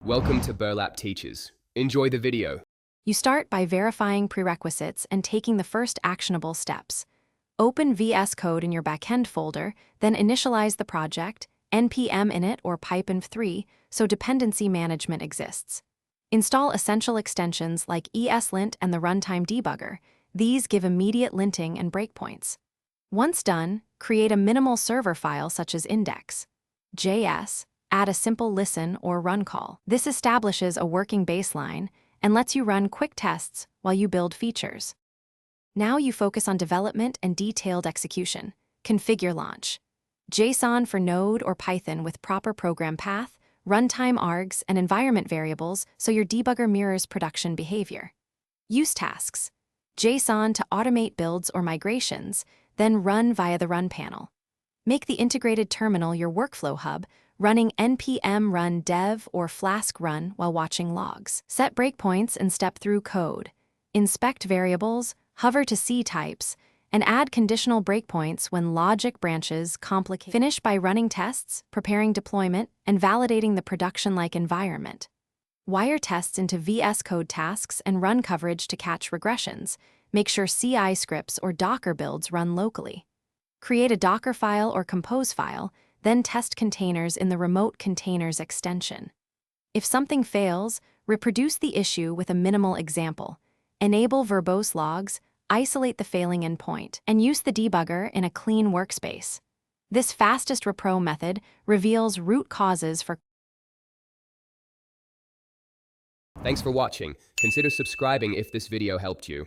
Welcome to Burlap Teachers. Enjoy the video. You start by verifying prerequisites and taking the first actionable steps. Open VS Code in your Backend folder, then initialize the project, npm init or pipeinv3, so dependency management exists. Install essential extensions like ESLint and the runtime debugger. These give immediate linting and breakpoints. Once done, create a minimal server file such as index.js. Add a simple listen or run call. This establishes a working baseline and lets you run quick tests while you build features. Now you focus on development and detailed execution. Configure launch. JSON for Node or Python with proper program path, runtime args, and environment variables so your debugger mirrors production behavior. Use tasks. JSON to automate builds or migrations, then run via the run panel. Make the integrated terminal your workflow hub, running npm run dev or flask run while watching logs. Set breakpoints and step through code. Inspect variables, hover to see types, and add conditional breakpoints when logic branches complicate. Finish by running tests, preparing deployment, and validating the production-like environment. Wire tests into VS Code tasks and run coverage to catch regressions. Make sure CI scripts or Docker builds run locally. Create a Docker file or Compose file, then test containers in the Remote Containers extension. If something fails, reproduce the issue with a minimal example. Enable verbose logs, isolate the failing endpoint, and use the debugger in a clean workspace. This fastest repro method reveals root causes for. Thanks for watching. Consider subscribing if this video helped you.